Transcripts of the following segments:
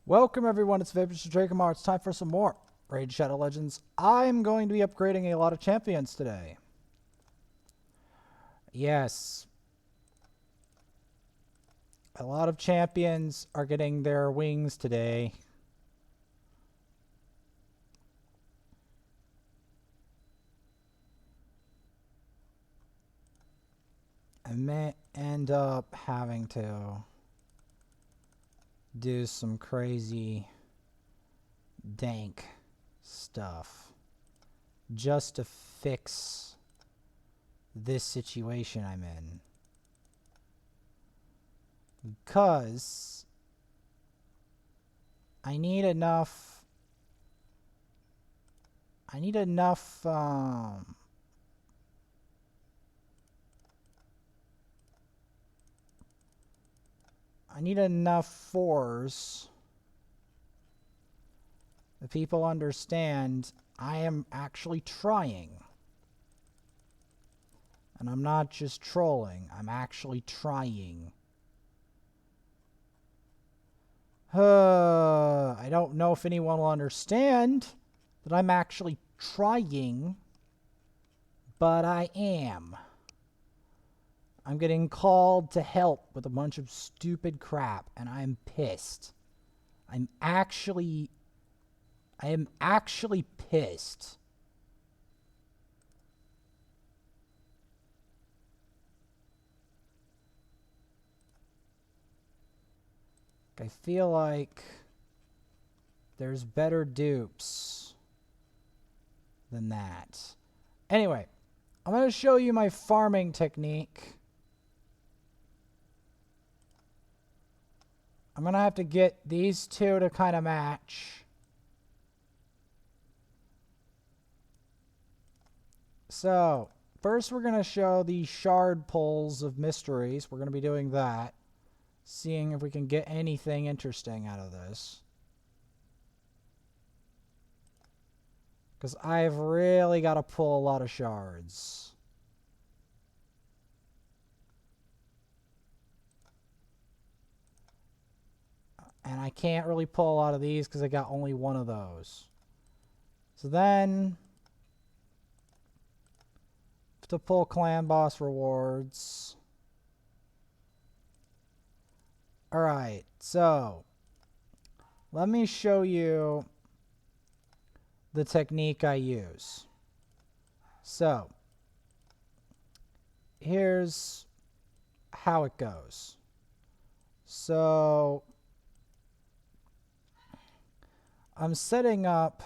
Welcome everyone, it's Vapor Drakomar. It's time for some more Raid Shadow Legends. I'm going to be upgrading a lot of champions today. Yes. A lot of champions are getting their wings today. I may end up having to do some crazy dank stuff just to fix this situation I'm in, because I need enough I need enough fours that people understand I am actually trying. And I'm not just trolling, I'm actually trying. I don't know if anyone will understand that I'm actually trying, but I am. I'm getting called to help with a bunch of stupid crap, and I'm pissed. I am actually pissed. I feel like there's better dupes than that. Anyway, I'm going to show you my farming technique. I'm going to have to get these two to kind of match. So, first we're going to show the shard pulls of mysteries. We're going to be doing that. Seeing if we can get anything interesting out of this. Because I've really got to pull a lot of shards. And I can't really pull a lot of these because I got only one of those. So then, to pull clan boss rewards. Alright, so let me show you the technique I use. So, here's how it goes. So, I'm setting up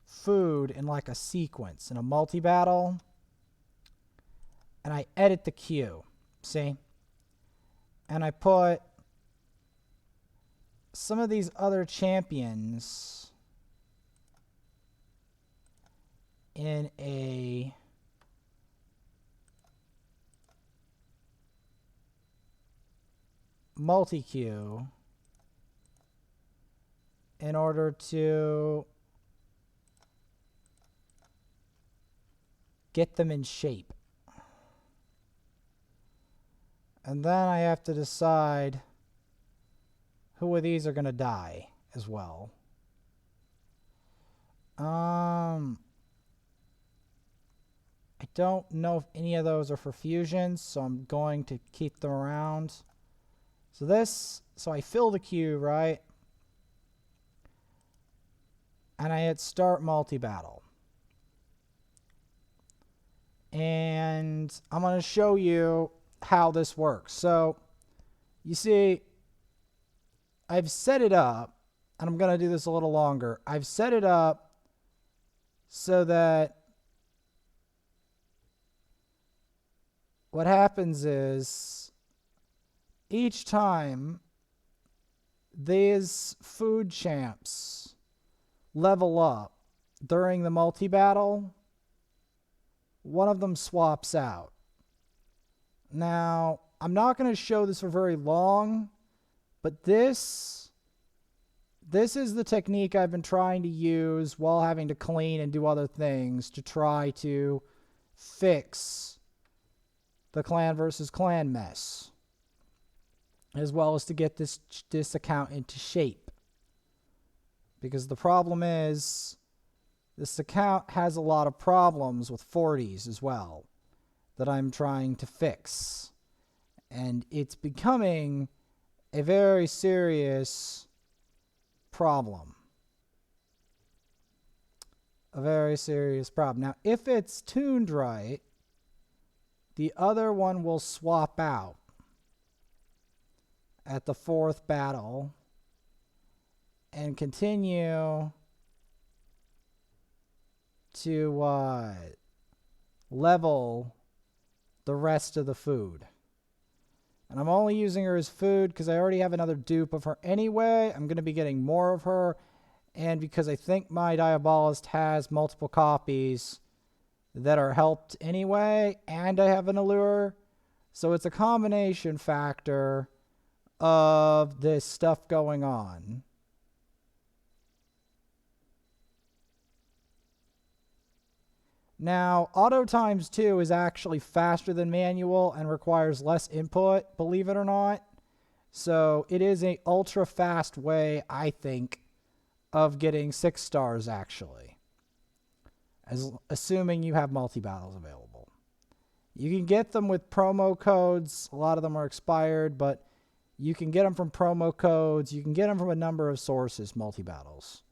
food in like a sequence, in a multi-battle. And I edit the queue, see? And I put some of these other champions in a multi-queue in order to get them in shape. And then I have to decide who of these are going to die as well. I don't know if any of those are for fusions, so I'm going to keep them around. So I fill the queue, right? And I hit start multi-battle. And I'm going to show you how this works. So, you see, I've set it up, and I'm going to do this a little longer. I've set it up so that what happens is each time these food champs level up during the multi-battle, one of them swaps out. Now, I'm not going to show this for very long, but this is the technique I've been trying to use while having to clean and do other things to try to fix the clan versus clan mess, as well as to get this account into shape. Because the problem is, this account has a lot of problems with 40s as well that I'm trying to fix. And it's becoming a very serious problem. A very serious problem. Now, if it's tuned right, the other one will swap out at the 4th battle and continue to level the rest of the food. And I'm only using her as food because I already have another dupe of her anyway. I'm going to be getting more of her. And because I think my Diabolist has multiple copies that are helped anyway, and I have an Allure. So it's a combination factor of this stuff going on. Now, auto times 2 is actually faster than manual and requires less input, believe it or not. So it is an ultra fast way, I think, of getting 6 stars actually. Assuming you have multi-battles available. You can get them with promo codes. A lot of them are expired, but you can get them from promo codes. You can get them from a number of sources, multi-battles.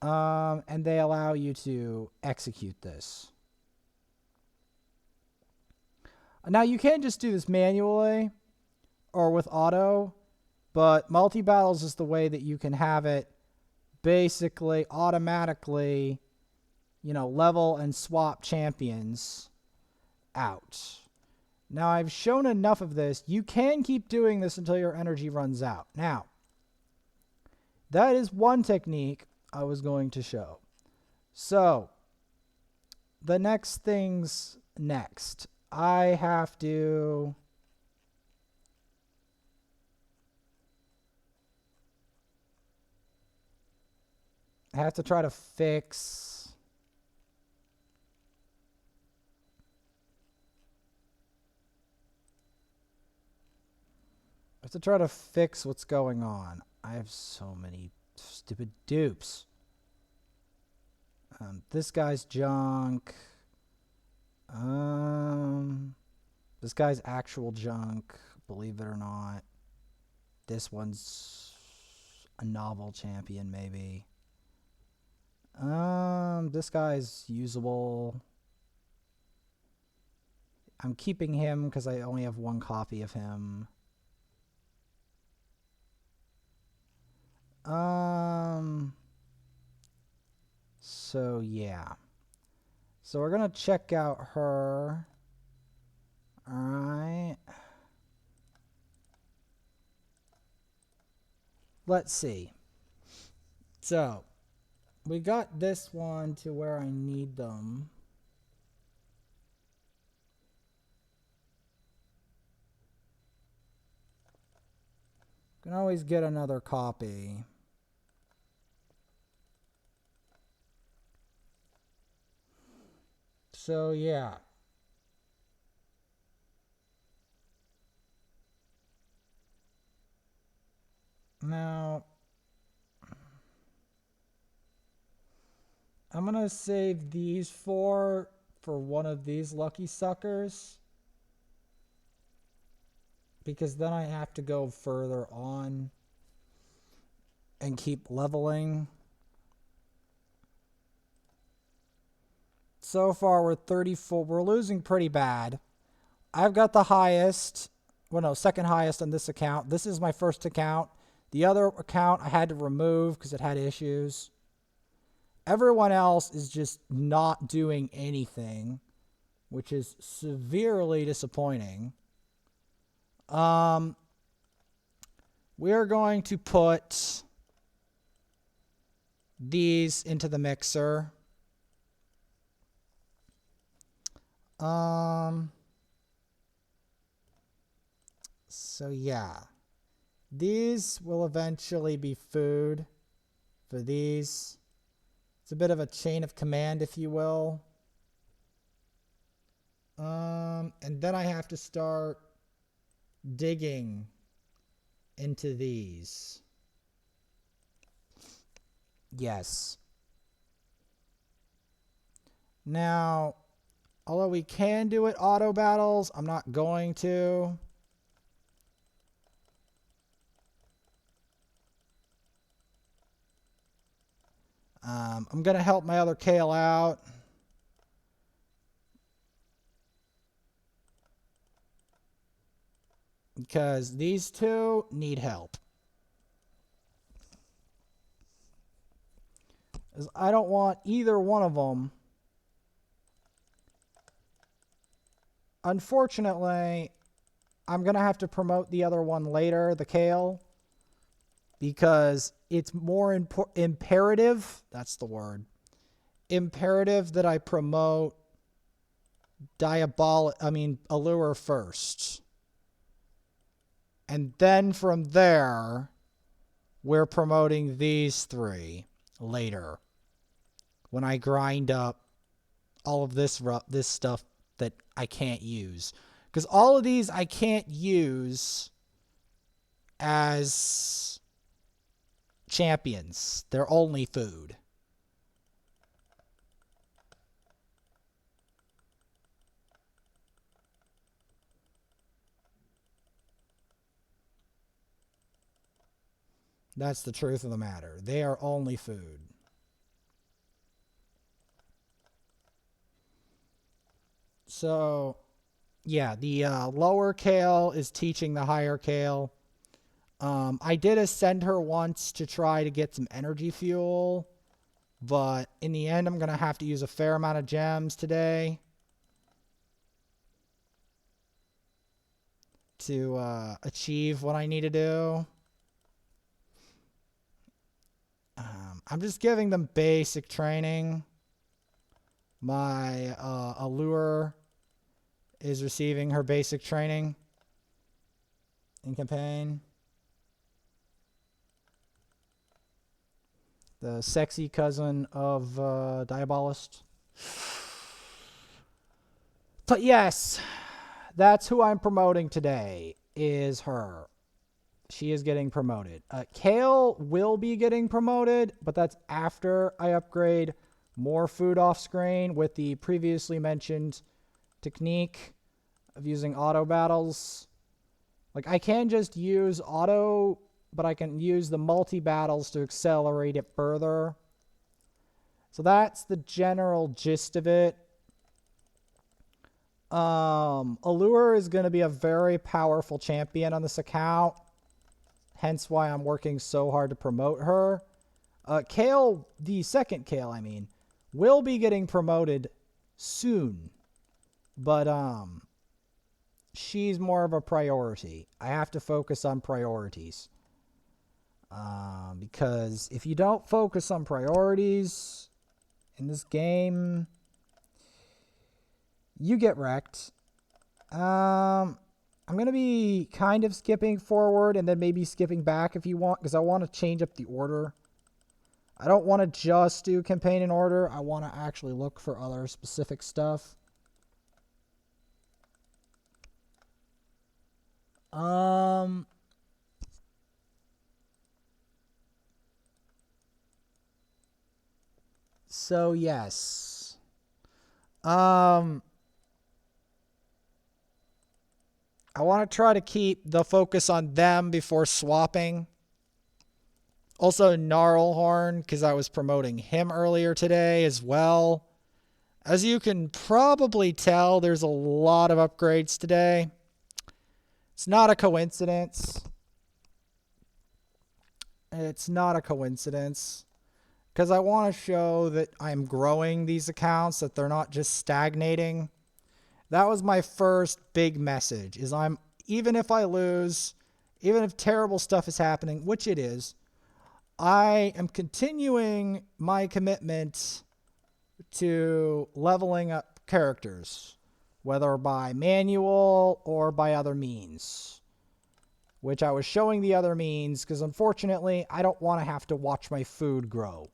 And they allow you to execute this. Now, you can just do this manually or with auto, but multi-battles is the way that you can have it basically automatically, level and swap champions out. Now, I've shown enough of this. You can keep doing this until your energy runs out. Now, that is one technique I was going to show. So, the next thing's next. I have to try to fix what's going on. I have so many stupid dupes. This guy's junk. This guy's actual junk, believe it or not. This one's a novel champion, maybe. This guy's usable. I'm keeping him because I only have one copy of him. So yeah. So we're gonna check out her. Alright. Let's see. So we got this one to where I need them. Can always get another copy. So yeah. Now, I'm going to save these four for one of these lucky suckers, because then I have to go further on and keep leveling. So far we're 34. We're losing pretty bad. I've got the highest, well no, second highest on this account. This is my first account. The other account I had to remove because it had issues. Everyone else is just not doing anything, which is severely disappointing. We are going to put these into the mixer. So yeah, these will eventually be food for these. It's a bit of a chain of command, if you will. And then I have to start digging into these. Yes. Now, although we can do it auto battles, I'm not going to. I'm going to help my other Kale out. Because these two need help. I don't want either one of them. Unfortunately, I'm going to have to promote the other one later, the Kale. Because it's more imperative, that's the word, imperative that I promote Allure first. And then from there, we're promoting these three later. When I grind up all of this stuff that I can't use. Because all of these I can't use as champions. They're only food. That's the truth of the matter. They are only food. So, yeah, the lower Kale is teaching the higher Kale. I did ascend her once to try to get some energy fuel, but in the end, I'm going to have to use a fair amount of gems today to achieve what I need to do. I'm just giving them basic training. My Alure is receiving her basic training in campaign. The sexy cousin of Diabolist. But yes, that's who I'm promoting today, is her. She is getting promoted. Kale will be getting promoted, but that's after I upgrade more food off screen with the previously mentioned technique of using auto battles. Like, I can just use auto, but I can use the multi-battles to accelerate it further. So that's the general gist of it. Allure is going to be a very powerful champion on this account. Hence why I'm working so hard to promote her. Kale, the second Kale, I mean, will be getting promoted soon. But, she's more of a priority. I have to focus on priorities. Because if you don't focus on priorities in this game, you get wrecked. I'm going to be kind of skipping forward and then maybe skipping back if you want, because I want to change up the order. I don't want to just do campaign in order. I want to actually look for other specific stuff. So yes. I want to try to keep the focus on them before swapping. Also, Gnarlhorn, because I was promoting him earlier today as well. As you can probably tell, there's a lot of upgrades today. It's not a coincidence. It's not a coincidence. Because I want to show that I'm growing these accounts, that they're not just stagnating. That was my first big message, is even if I lose, even if terrible stuff is happening, which it is, I am continuing my commitment to leveling up characters, whether by manual or by other means, which I was showing the other means because unfortunately I don't want to have to watch my food grow.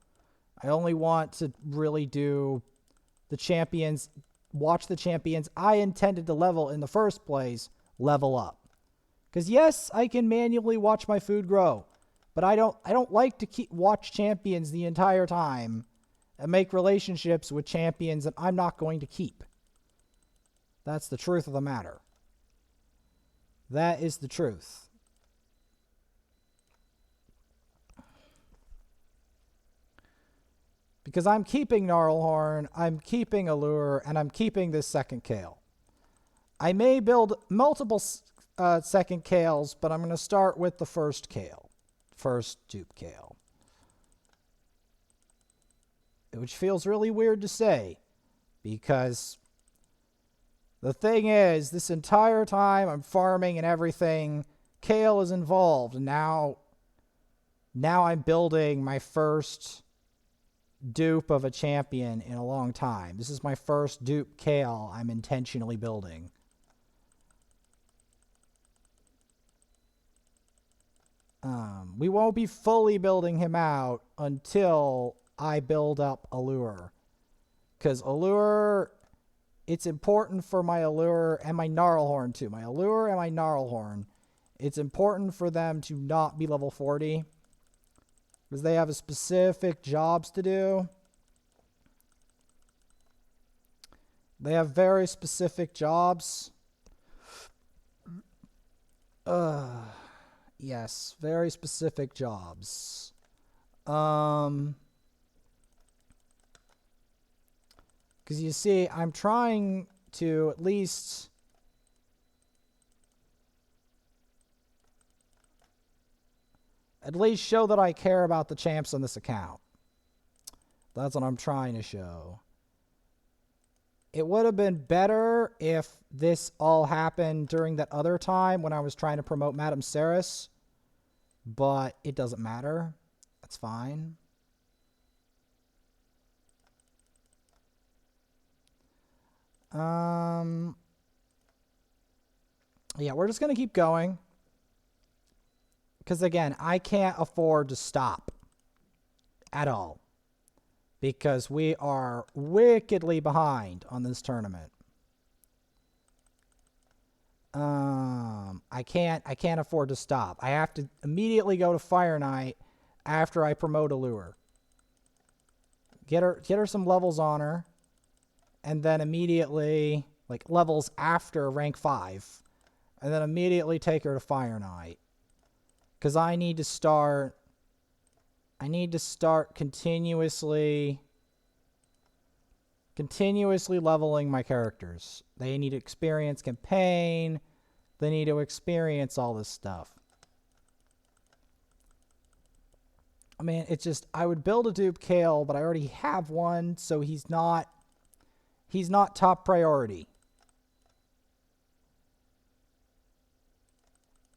I only want to really do the champions watch the champions I intended to level in the first place level up. Because yes, I can manually watch my food grow, but I don't like to watch champions the entire time and make relationships with champions that I'm not going to keep. That's the truth of the matter. That is the truth. Because I'm keeping Gnarlhorn, I'm keeping Allure, and I'm keeping this second Kale. I may build multiple second Kales, but I'm going to start with the first Kale. First dupe Kale. Which feels really weird to say, because the thing is, this entire time I'm farming and everything, Kale is involved, and now I'm building my first dupe of a champion in a long time. This is my first dupe Kale I'm intentionally building. We won't be fully building him out until I build up Allure. Because Allure, it's important for my Allure and my Gnarlhorn too. My Allure and my Gnarlhorn, it's important for them to not be level 40. Because they have specific jobs to do. They have very specific jobs. Yes, very specific jobs. Because you see, I'm trying to at least show that I care about the champs on this account. That's what I'm trying to show. It would have been better if this all happened during that other time when I was trying to promote Madame Ceres, but it doesn't matter. That's fine. Yeah, we're just going to keep going. Because again, I can't afford to stop at all. Because we are wickedly behind on this tournament. I can't afford to stop. I have to immediately go to Fire Knight after I promote Allure. Get her some levels on her. And then immediately, like levels after rank 5. And then immediately take her to Fire Knight. Because I need to start continuously leveling my characters. They need to experience campaign. They need to experience all this stuff. I mean, it's just, I would build a dupe Kale, but I already have one, so he's not top priority.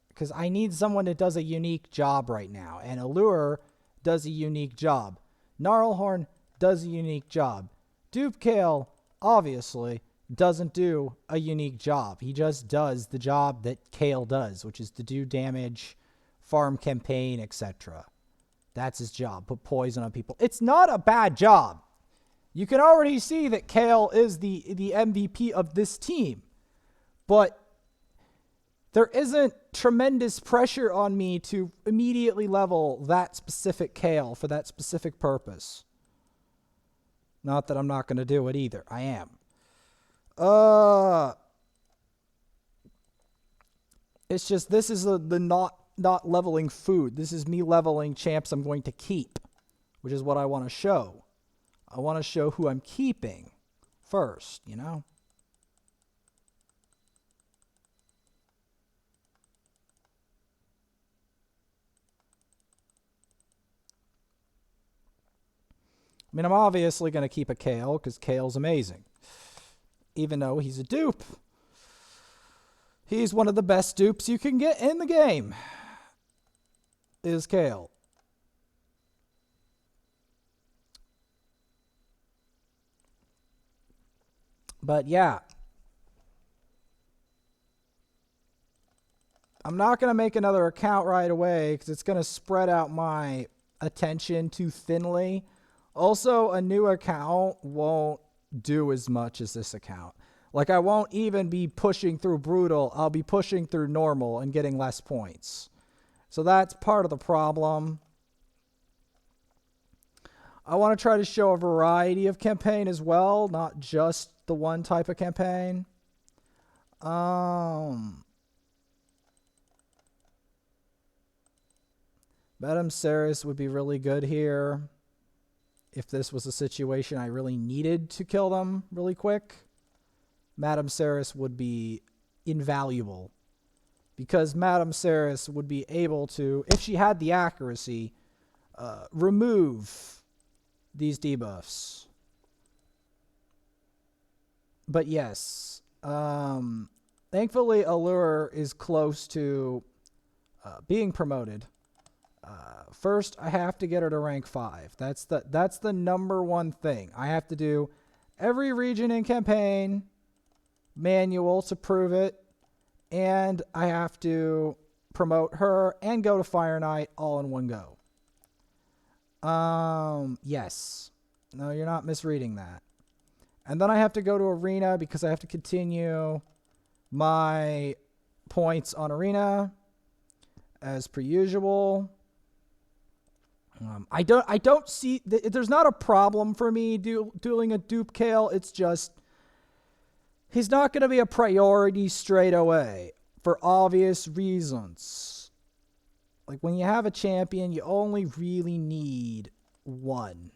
Because I need someone that does a unique job right now. And Allure does a unique job. Gnarlhorn does a unique job. Dupe Kale, obviously, doesn't do a unique job. He just does the job that Kale does, which is to do damage, farm campaign, etc. That's his job. Put poison on people. It's not a bad job. You can already see that Kale is the MVP of this team. But there isn't tremendous pressure on me to immediately level that specific Kale for that specific purpose. Not that I'm not going to do it either. I am. It's just, this is the not leveling food. This is me leveling champs I'm going to keep, which is what I want to show. I want to show who I'm keeping first, you know? I mean, I'm obviously going to keep a Kale because Kale's amazing. Even though he's a dupe. He's one of the best dupes you can get in the game. Is Kale. But yeah. I'm not going to make another account right away because it's going to spread out my attention too thinly. Also, a new account won't do as much as this account. Like, I won't even be pushing through brutal. I'll be pushing through normal and getting less points. So that's part of the problem. I want to try to show a variety of campaign as well, not just the one type of campaign. Madame Ceres would be really good here if this was a situation I really needed to kill them really quick. Madame Ceres would be invaluable because Madame Ceres would be able to, if she had the accuracy, remove these debuffs. But yes, thankfully Allure is close to being promoted. First, I have to get her to rank 5. That's the number one thing. I have to do every region in campaign manual to prove it, and I have to promote her and go to Fire Knight all in one go. Yes. No, you're not misreading that. And then I have to go to Arena because I have to continue my points on Arena as per usual. I don't see there's not a problem for me dueling a dupe Kale. It's just he's not going to be a priority straight away for obvious reasons. Like, when you have a champion, you only really need one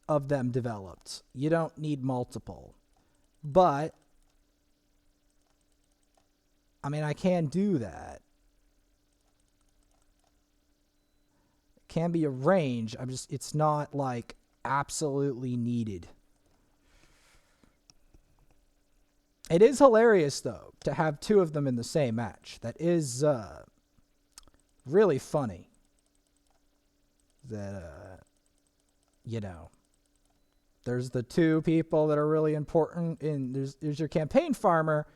of them developed. You don't need multiple. But I mean, I can do that. It can be arranged. It's not like absolutely needed. It is hilarious, though, to have two of them in the same match. That is really funny. That, you know, there's the two people that are really important. There's your campaign farmer,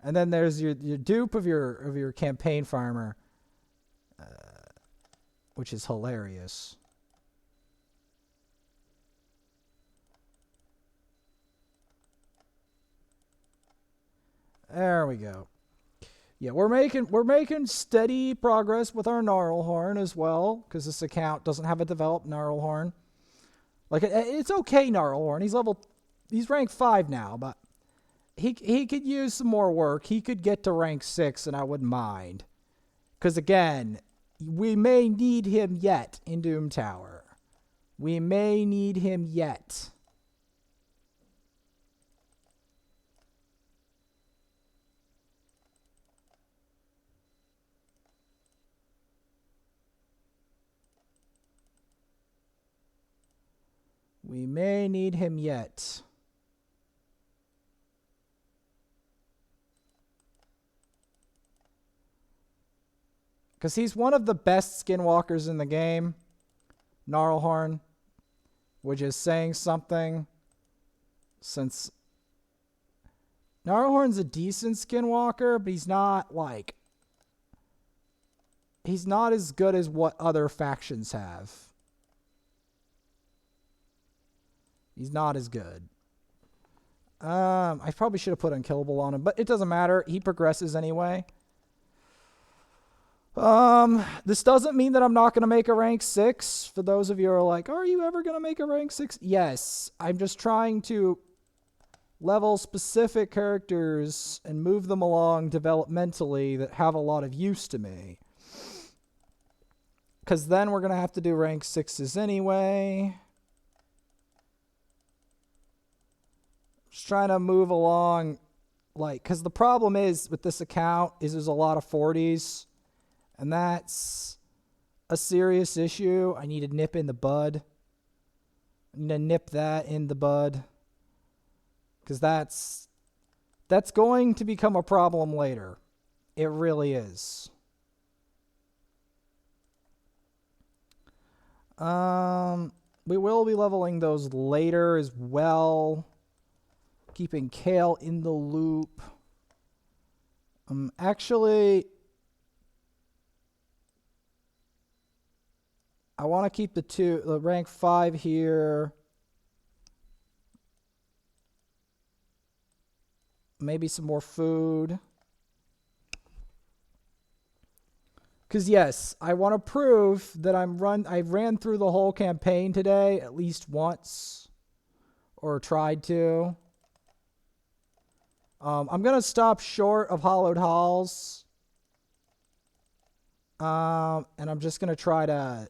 and then there's your dupe of your campaign farmer, which is hilarious. There we go. Yeah, we're making steady progress with our Gnarlhorn as well, because this account doesn't have a developed Gnarlhorn. Like, it's okay, Gnarlhorn. He's rank 5 now, but he could use some more work. He could get to rank 6, and I wouldn't mind. Because again, we may need him yet in Doom Tower. We may need him yet. We may need him yet. Because he's one of the best skinwalkers in the game. Gnarlhorn. Which is saying something. Since Gnarlhorn's a decent skinwalker, but he's not like... He's not as good as what other factions have. He's not as good. I probably should have put Unkillable on him, but it doesn't matter. He progresses anyway. This doesn't mean that I'm not going to make a rank 6. For those of you who are like, are you ever going to make a rank 6? Yes. I'm just trying to level specific characters and move them along developmentally that have a lot of use to me. Because then we're going to have to do rank 6s anyway. Just trying to move along, like, because the problem is with this account is there's a lot of 40s, and that's a serious issue. I need to nip in the bud. I need to nip that in the bud, because that's going to become a problem later. It really is. We will be leveling those later as well. Keeping Kale in the loop. Actually, I want to keep the rank 5 here. Maybe some more food. Because, yes, I want to prove that I ran through the whole campaign today at least once. Or tried to. I'm going to stop short of hollowed halls. And I'm just going to try to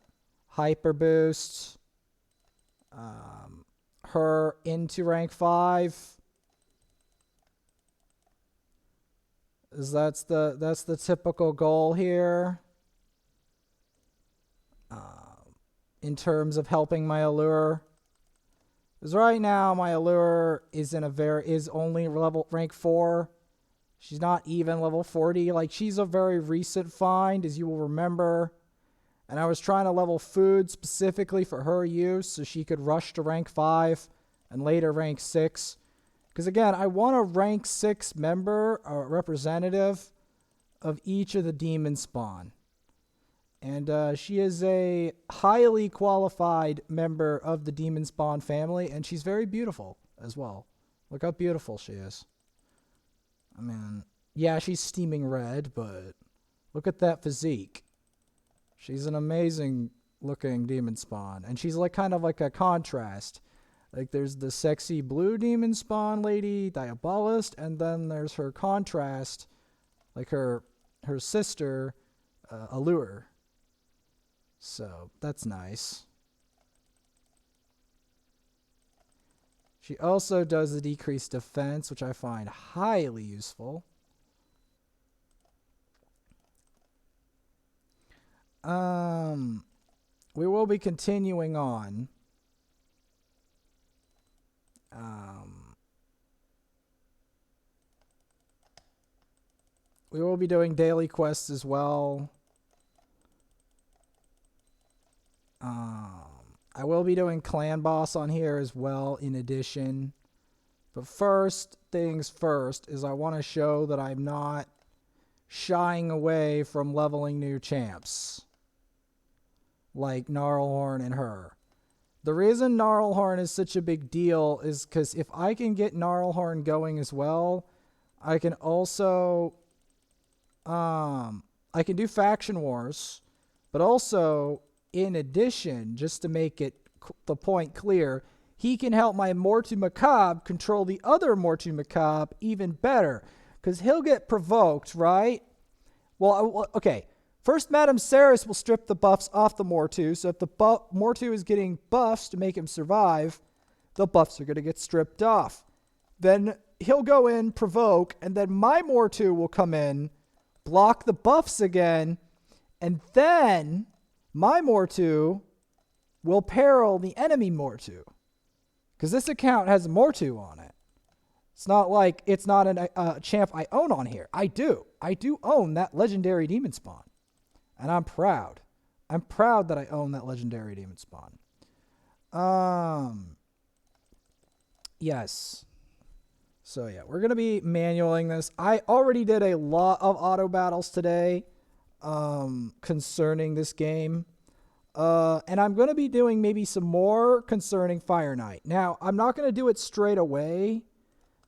hyper boost her into rank 5. That's the typical goal here. In terms of helping my Allure. Because right now my Allure is only rank 4. She's not even level 40. Like, she's a very recent find, as you will remember. And I was trying to level food specifically for her use so she could rush to rank 5 and later rank 6. Because again, I want a rank 6 member or representative of each of the demon spawn. And she is a highly qualified member of the demon spawn family, and she's very beautiful as well. Look how beautiful she is. I mean, yeah, she's steaming red, but look at that physique. She's an amazing looking demon spawn, and she's like kind of like a contrast. Like, there's the sexy blue demon spawn lady, Diabolist, and then there's her contrast, like her sister, Alure. So, that's nice. She also does the decreased defense, which I find highly useful. We will be continuing on. We will be doing daily quests as well. I will be doing clan boss on here as well in addition. But first things first is I want to show that I'm not shying away from leveling new champs. Like Gnarlhorn and her. The reason Gnarlhorn is such a big deal is because if I can get Gnarlhorn going as well, I can also I can do faction wars, but also in addition, just to make it the point clear, he can help my Mortu Macabre control the other Mortu Macabre even better, because he'll get provoked, right? Well, okay. First, Madame Ceres will strip the buffs off the Mortu, so if the Mortu is getting buffs to make him survive, the buffs are going to get stripped off. Then he'll go in, provoke, and then my Mortu will come in, block the buffs again, and then my Mortu will peril the enemy Mortu. Because this account has Mortu on it. It's not like it's not a champ I own on here. I do. I do own that legendary demon spawn. And I'm proud. I'm proud that I own that legendary demon spawn. Yes. So yeah, we're going to be manualing this. I already did a lot of auto battles today concerning this game. And I'm going to be doing maybe some more concerning Fire Knight. Now, I'm not going to do it straight away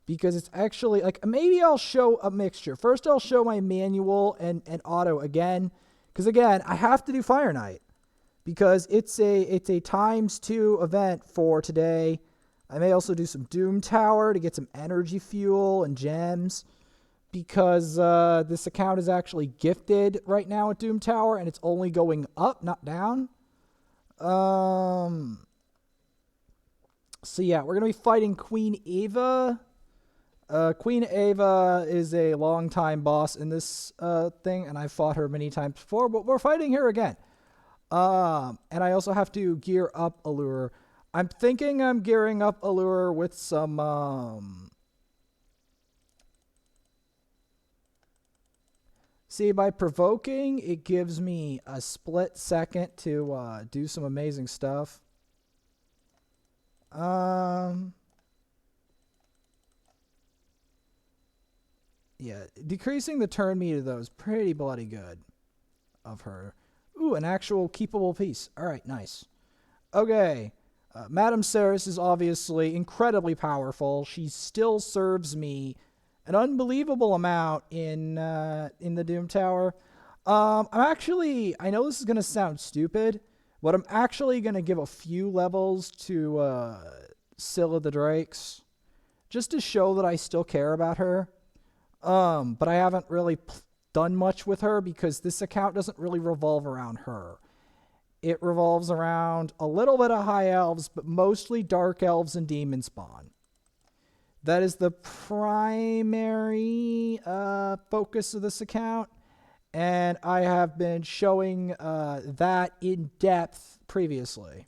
because it's actually, like, maybe I'll show a mixture. First, I'll show my manual and auto again. Because, again, I have to do Fire Knight because it's a ×2 event for today. I may also do some Doom Tower to get some energy fuel and gems because this account is actually gifted right now at Doom Tower and it's only going up, not down. So yeah, we're going to be fighting Queen Ava. Queen Ava is a long-time boss in this thing, and I've fought her many times before, but we're fighting her again. And I also have to gear up Allure. I'm thinking I'm gearing up Allure with some... See, by provoking, it gives me a split second to do some amazing stuff. Yeah, decreasing the turn meter, though, is pretty bloody good of her. Ooh, an actual keepable piece. All right, nice. Okay, Madame Ceres is obviously incredibly powerful. She still serves me an unbelievable amount in the Doom Tower. I know this is gonna sound stupid, but I'm actually gonna give a few levels to Scylla the Drakes, just to show that I still care about her. But I haven't really done much with her because this account doesn't really revolve around her. It revolves around a little bit of high elves, but mostly dark elves and demon spawn. That is the primary focus of this account, and I have been showing that in depth previously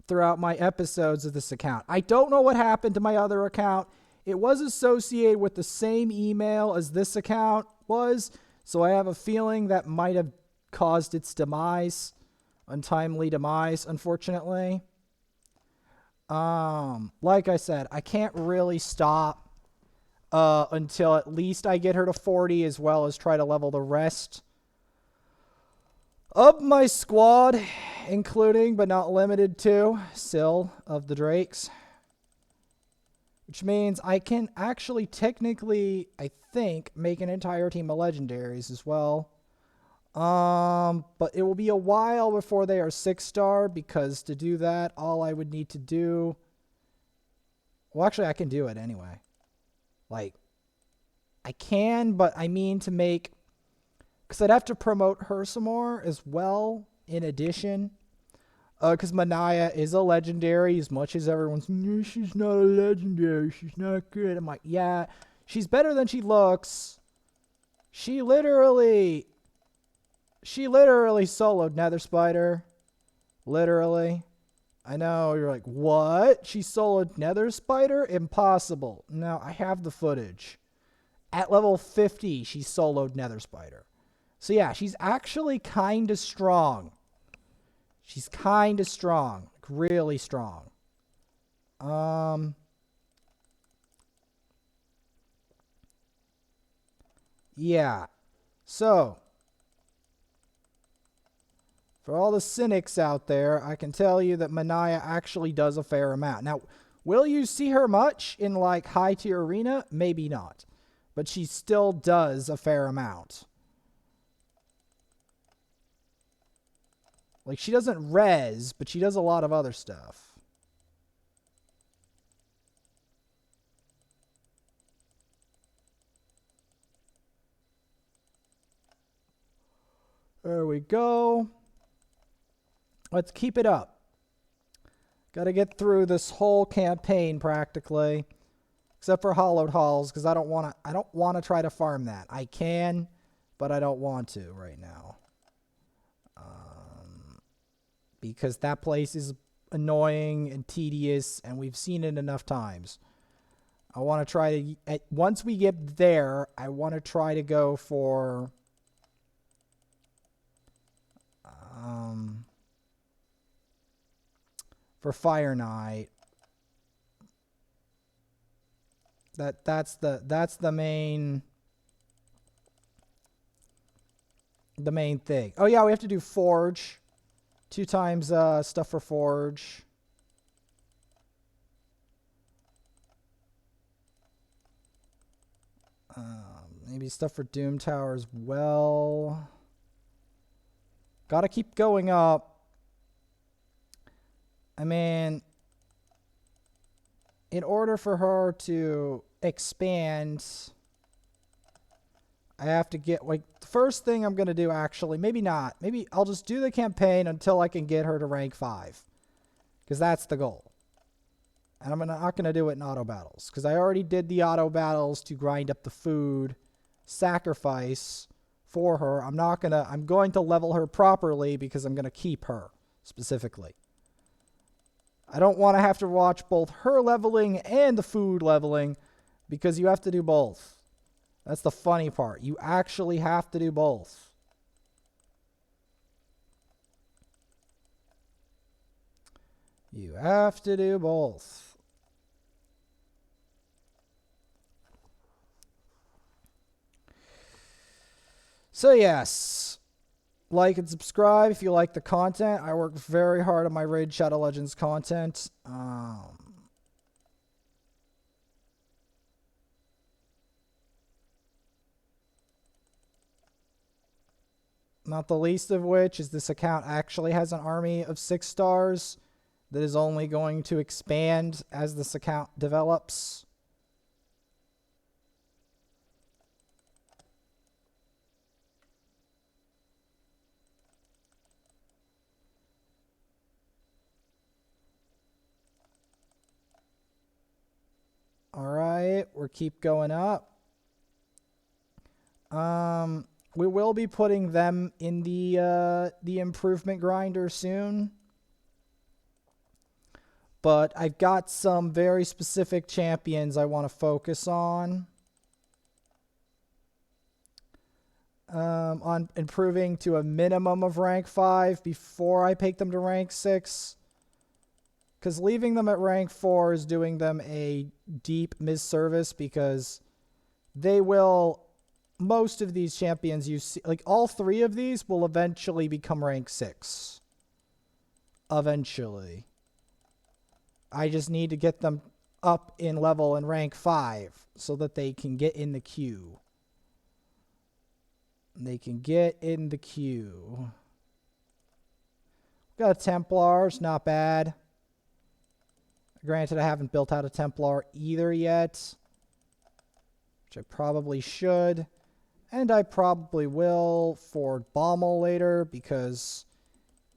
throughout my episodes of this account. I don't know what happened to my other account. It was associated with the same email as this account was, so I have a feeling that might have caused its demise, untimely demise, unfortunately. Like I said, I can't really stop until at least I get her to 40, as well as try to level the rest of my squad, including but not limited to Syl of the Drakes. Which means I can actually technically, I think, make an entire team of legendaries as well. But it will be a while before they are 6-star, because to do that, all I would need to do... Well, actually, I can do it anyway. Like, I can, but I mean to make... Because I'd have to promote her some more as well, in addition. Because Manaya is a legendary, as much as everyone's, she's not a legendary, she's not good. I'm like, yeah, she's better than she looks. She literally soloed Nether Spider. Literally. I know, you're like, what? She soloed Nether Spider? Impossible. No, I have the footage. At level 50, she soloed Nether Spider. So yeah, she's actually kind of strong. She's kind of strong. Like, really strong. Yeah. So, for all the cynics out there, I can tell you that Manaya actually does a fair amount. Now, will you see her much in, like, high-tier arena? Maybe not. But she still does a fair amount. Like, she doesn't res, but she does a lot of other stuff. There we go. Let's keep it up. Got to get through this whole campaign practically, except for Hollowed Halls, because I don't want to try to farm that. I can, but I don't want to right now. Because that place is annoying and tedious, and we've seen it enough times. I want to try to, once we get there, I want to try to go for Fire Knight. That's the main thing. Oh yeah, we have to do Forge. 2 times stuff for Forge. Maybe stuff for Doom Tower as well. Gotta keep going up. I mean, in order for her to expand, I have to get, like, the first thing I'm going to do, actually, maybe not. Maybe I'll just do the campaign until I can get her to rank 5. Because that's the goal. And I'm not going to do it in auto battles. Because I already did the auto battles to grind up the food sacrifice for her. I'm going to level her properly because I'm going to keep her specifically. I don't want to have to watch both her leveling and the food leveling, because you have to do both. That's the funny part. You actually have to do both. You have to do both. So yes, like and subscribe if you like the content. I work very hard on my Raid Shadow Legends content. Not the least of which is this account actually has an army of 6 stars that is only going to expand as this account develops. All right, we'll keep going up. We will be putting them in the improvement grinder soon. But I've got some very specific champions I want to focus on improving to a minimum of rank 5 before I take them to rank 6. Because leaving them at rank 4 is doing them a deep misservice, because they will, most of these champions you see, like all 3 of these will eventually become rank 6. Eventually. I just need to get them up in level in rank 5 so that they can get in the queue. They can get in the queue. Got a Templar, it's not bad. Granted, I haven't built out a Templar either yet, which I probably should. And I probably will for Baumel later, because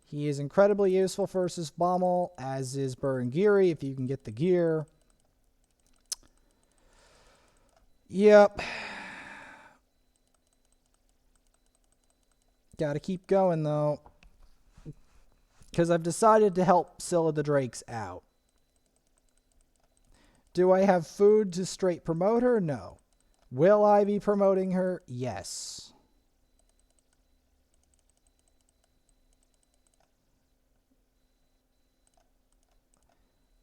he is incredibly useful versus Baumel, as is Burengiri if you can get the gear. Yep. Gotta keep going, though, because I've decided to help Scylla the Drakes out. Do I have food to straight promote her? No. Will I be promoting her? Yes.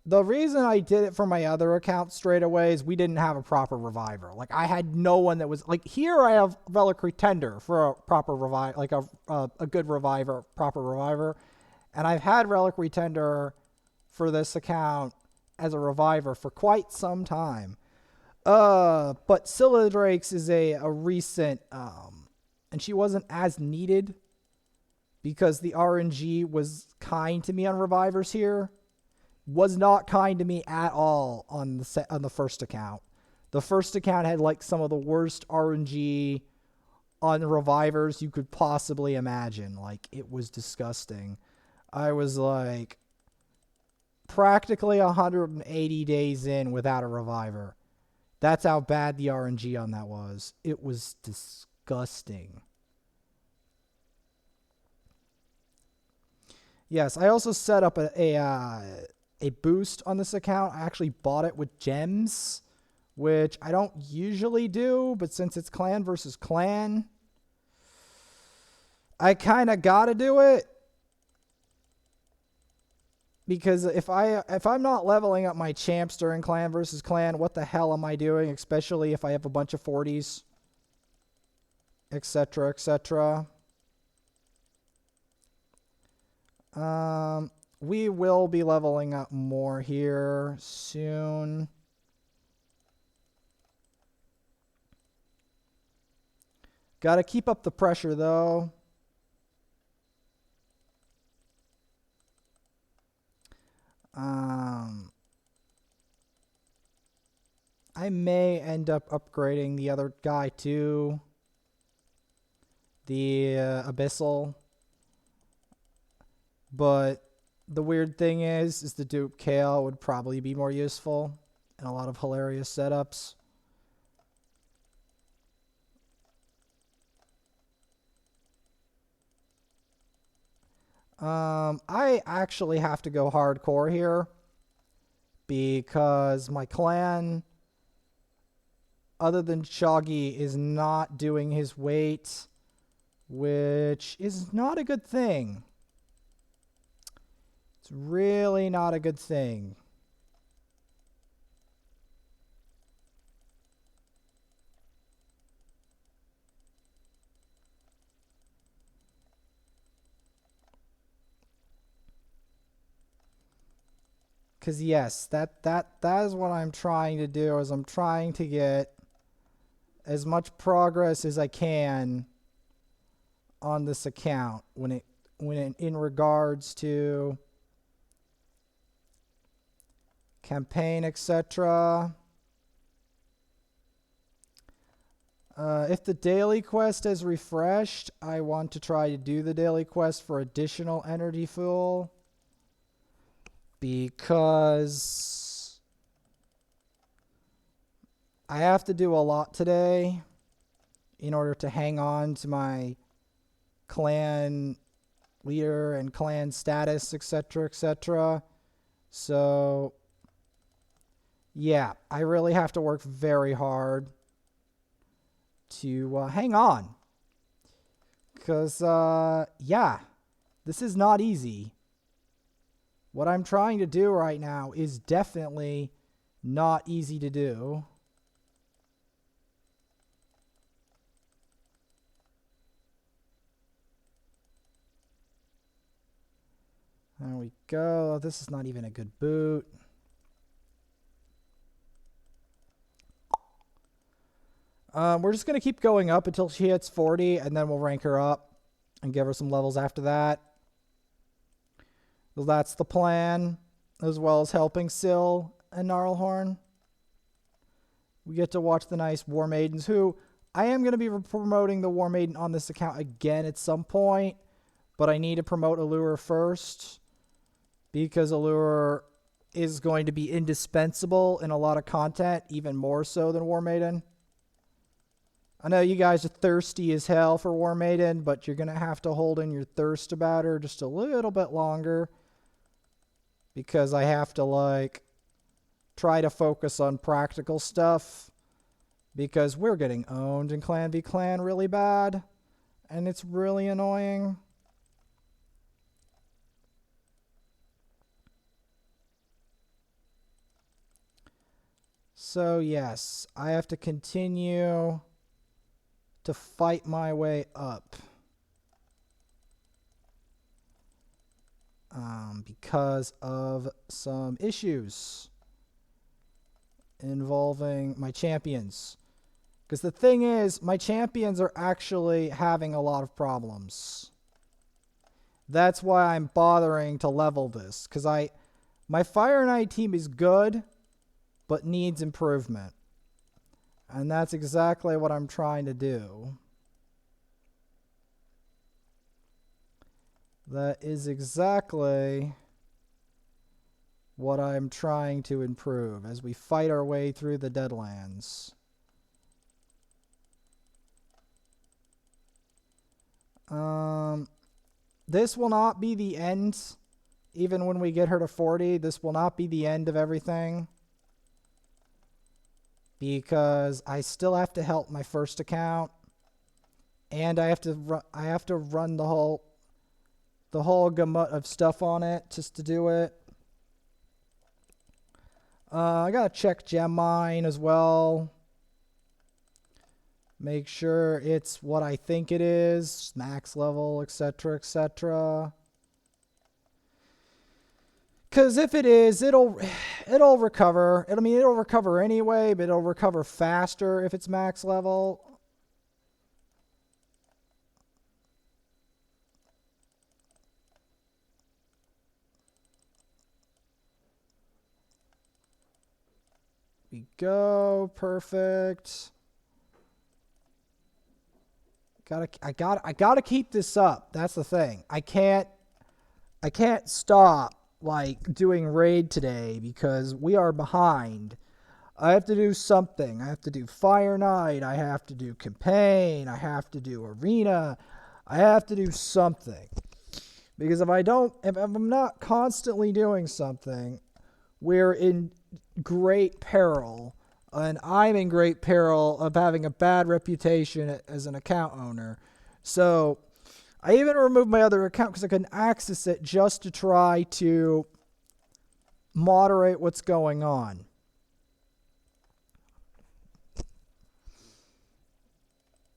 The reason I did it for my other account straight away is we didn't have a proper reviver. Like, I had no one that was... Like, here I have Reliquary Tender for a proper revive, like a good reviver, proper reviver. And I've had Reliquary Tender for this account as a reviver for quite some time. But Scylla Drakes is a recent... and she wasn't as needed because the RNG was kind to me on revivers here. Was not kind to me at all on the first account. The first account had like some of the worst RNG on revivers you could possibly imagine. Like, it was disgusting. I was like practically 180 days in without a reviver. That's how bad the RNG on that was. It was disgusting. Yes, I also set up a boost on this account. I actually bought it with gems, which I don't usually do, but since it's clan versus clan, I kind of got to do it. Because if I'm not leveling up my champs during clan versus clan, what the hell am I doing? Especially if I have a bunch of 40s, etc., etc. We will be leveling up more here soon. Got to keep up the pressure, though. I may end up upgrading the other guy too. The Abyssal. But the weird thing is the dupe Kale would probably be more useful in a lot of hilarious setups. I actually have to go hardcore here because my clan, other than Shoggy, is not doing his weight, which is not a good thing. It's really not a good thing. Because yes, that is what I'm trying to do, is I'm trying to get as much progress as I can on this account in regards to campaign, etc. If the daily quest is refreshed, I want to try to do the daily quest for additional energy fuel, because I have to do a lot today in order to hang on to my clan leader and clan status, etc., etc. So, yeah, I really have to work very hard to hang on. Because, yeah, this is not easy. What I'm trying to do right now is definitely not easy to do. There we go. This is not even a good boot. We're just going to keep going up until she hits 40, and then we'll rank her up and give her some levels after that. So that's the plan, as well as helping Syl and Gnarlhorn. We get to watch the nice War Maidens, who I am going to be promoting the War Maiden on this account again at some point, but I need to promote Alure first, because Alure is going to be indispensable in a lot of content, even more so than War Maiden. I know you guys are thirsty as hell for War Maiden, but you're going to have to hold in your thirst about her just a little bit longer, because I have to, like, try to focus on practical stuff, because we're getting owned in Clan v Clan really bad, and it's really annoying. So, yes, I have to continue to fight my way up. Because of some issues involving my champions. Because the thing is, my champions are actually having a lot of problems. That's why I'm bothering to level this. Because my Fire Knight team is good, but needs improvement. And that's exactly what I'm trying to do. That is exactly what I'm trying to improve as we fight our way through the Deadlands. This will not be the end. Even when we get her to 40, this will not be the end of everything, because I still have to help my first account, and I have to run the whole gamut of stuff on it just to do it. I gotta check gem mine as well. Make sure it's what I think it is, max level, etc., etc. Because if it is, it'll recover. I mean, it'll recover anyway, but it'll recover faster if it's max level. We go, perfect. I gotta keep this up. That's the thing. I can't stop like doing raid today because we are behind. I have to do something. I have to do Fire Knight. I have to do campaign. I have to do arena. I have to do something. Because if I'm not constantly doing something, we're in great peril. And I'm in great peril of having a bad reputation as an account owner. So I even removed my other account because I couldn't access it, just to try to moderate what's going on.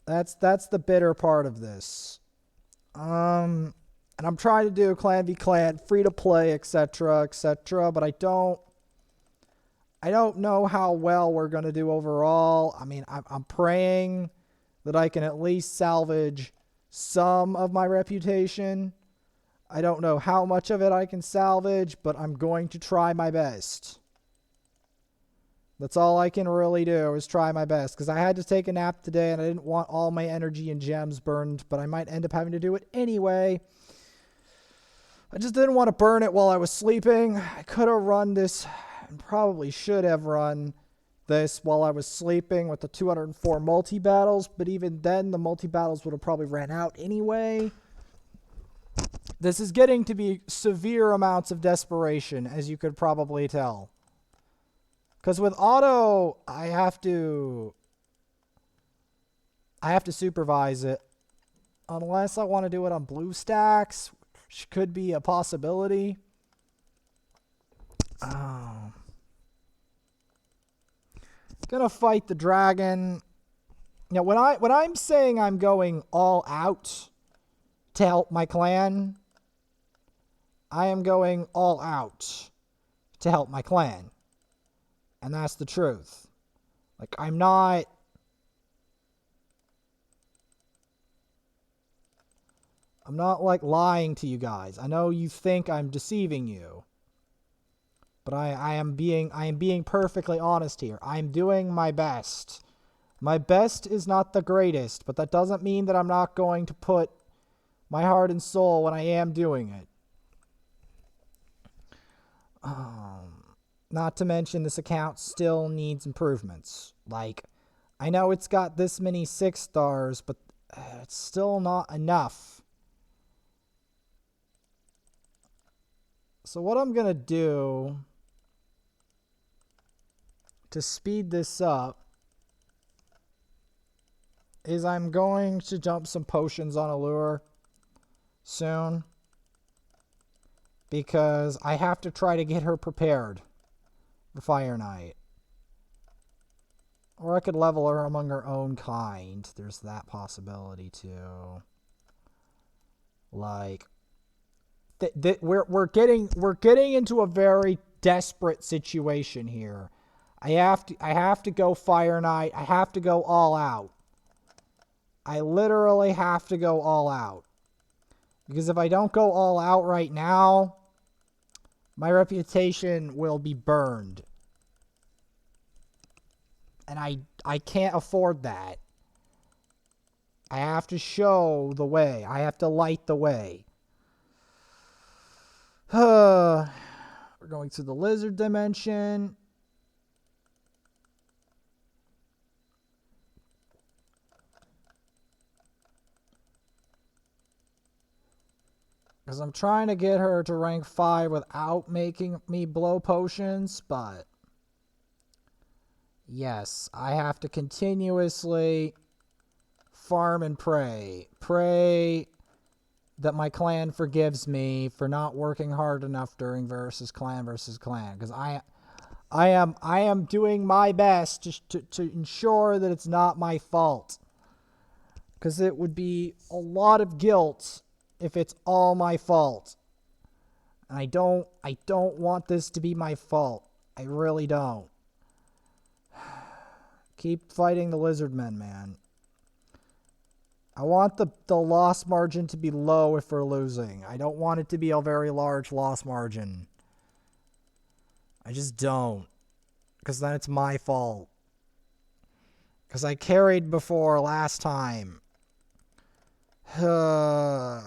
That's the bitter part of this. And I'm trying to do Clan v Clan, free to play, etc., etc., but I don't know how well we're going to do overall. I mean, I'm praying that I can at least salvage some of my reputation. I don't know how much of it I can salvage, but I'm going to try my best. That's all I can really do is try my best, because I had to take a nap today and I didn't want all my energy and gems burned, but I might end up having to do it anyway. I just didn't want to burn it while I was sleeping. I could have run this, and probably should have run this while I was sleeping with the 204 multi-battles, but even then the multi-battles would have probably ran out anyway. This is getting to be severe amounts of desperation, as you could probably tell. Because with auto, I have to supervise it. Unless I want to do it on blue stacks, which could be a possibility. Gonna fight the dragon. Now, when I'm saying I'm going all out to help my clan, I am going all out to help my clan. And that's the truth. Like, I'm not like lying to you guys. I know you think I'm deceiving you. But I am being perfectly honest here. I'm doing my best. My best is not the greatest, but that doesn't mean that I'm not going to put my heart and soul when I am doing it. Not to mention, this account still needs improvements. Like, I know it's got this many 6 stars, but it's still not enough. So what I'm going to do to speed this up is I'm going to dump some potions on Alure soon, because I have to try to get her prepared for Fire Knight. Or I could level her among her own kind. There's that possibility too. Like, we're getting into a very desperate situation here. I have to go Fire Knight. I have to go all out. I literally have to go all out. Because if I don't go all out right now, my reputation will be burned. And I can't afford that. I have to show the way. I have to light the way. We're going to the lizard dimension. Because I'm trying to get her to rank 5 without making me blow potions, but yes, I have to continuously farm and pray. Pray that my clan forgives me for not working hard enough during versus clan. Because I am doing my best to ensure that it's not my fault. Because it would be a lot of guilt if it's all my fault. And I don't want this to be my fault. I really don't. Keep fighting the lizard men, man. I want the loss margin to be low if we're losing. I don't want it to be a very large loss margin. I just don't. Because then it's my fault. Because I carried before last time. There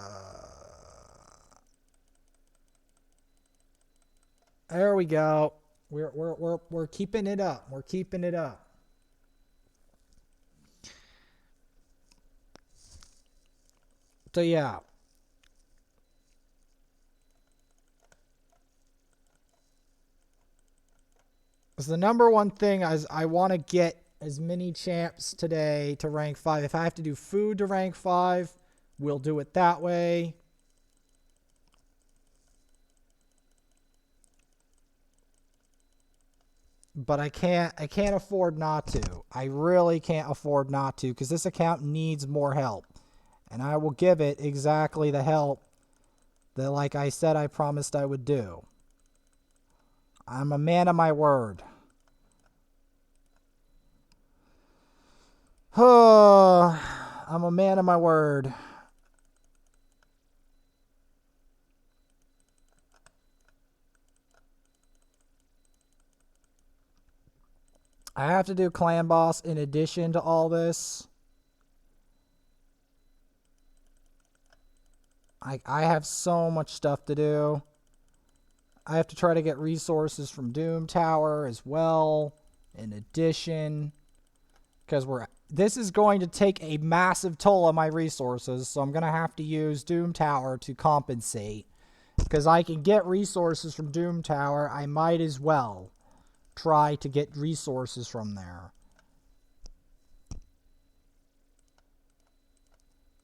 we go. We're keeping it up. We're keeping it up. So yeah. Because the number one thing is I want to get as many champs today to rank 5. If I have to do food to rank 5, we'll do it that way. But I can't afford not to. I really can't afford not to, because this account needs more help. And I will give it exactly the help that, like I said, I promised I would do. I'm a man of my word. I'm a man of my word. I have to do clan boss in addition to all this. I have so much stuff to do. I have to try to get resources from Doom Tower as well, in addition, because this is going to take a massive toll on my resources, so I'm going to have to use Doom Tower to compensate. Because I can get resources from Doom Tower, I might as well try to get resources from there.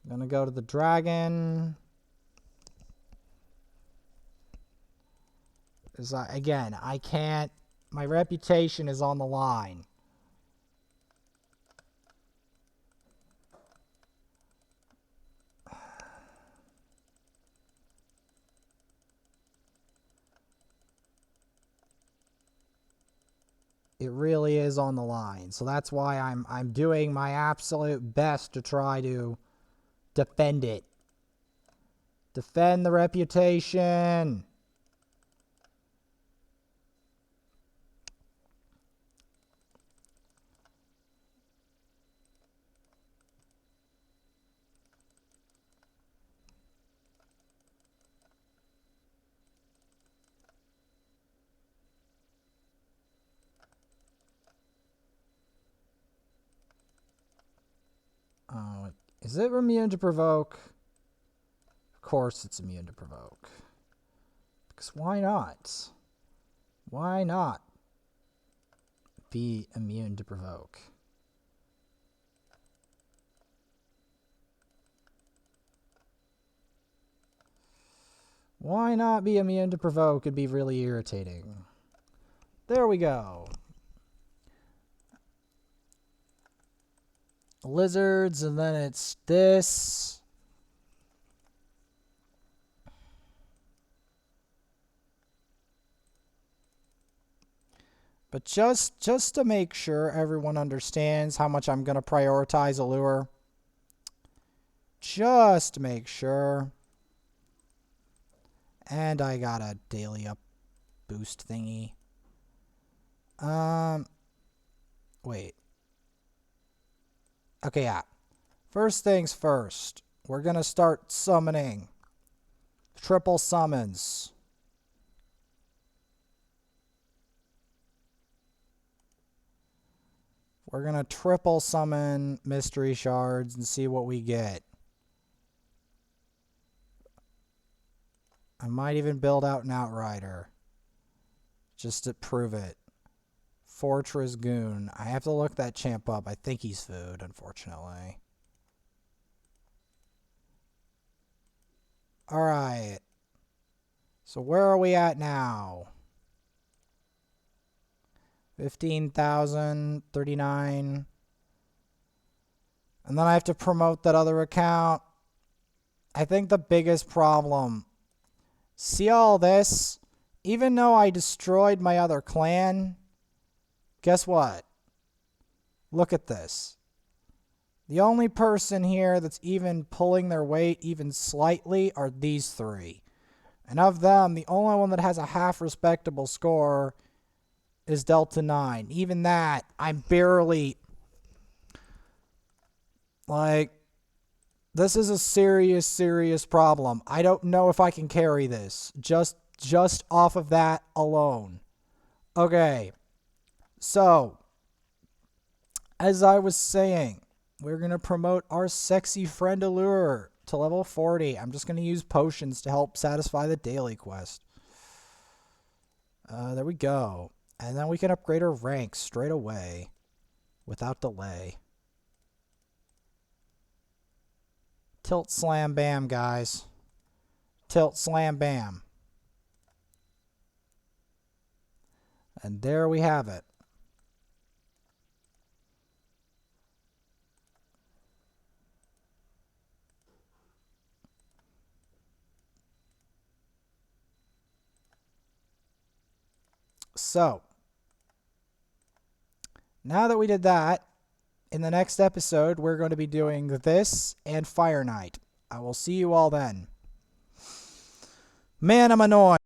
I'm going to go to the dragon. Again, I can't. My reputation is on the line. It really is on the line. So that's why I'm doing my absolute best to try to defend it. Defend the reputation. Oh, is it immune to provoke? Of course it's immune to provoke. Because why not? Why not be immune to provoke? Why not be immune to provoke? It'd be really irritating. There we go. Lizards, and then it's this. But just to make sure everyone understands how much I'm going to prioritize Allure. Just to make sure. And I got a daily up boost thingy. Wait. Okay, yeah. First things first. We're going to start summoning. Triple summons. We're going to triple summon mystery shards and see what we get. I might even build out an outrider. Just to prove it. Fortress Goon. I have to look that champ up. I think he's food, unfortunately. Alright. So where are we at now? 15,000, 39. And then I have to promote that other account. I think the biggest problem. See all this? Even though I destroyed my other clan, guess what? Look at this. The only person here that's even pulling their weight even slightly are these three. And of them, the only one that has a half respectable score is Delta 9. Even that, I'm barely... Like, this is a serious, serious problem. I don't know if I can carry this. Just off of that alone. Okay. So, as I was saying, we're going to promote our sexy friend Alure to level 40. I'm just going to use potions to help satisfy the daily quest. There we go. And then we can upgrade our ranks straight away without delay. Tilt, slam, bam, guys. Tilt, slam, bam. And there we have it. So, now that we did that, in the next episode, we're going to be doing this and Fire Knight. I will see you all then. Man, I'm annoyed.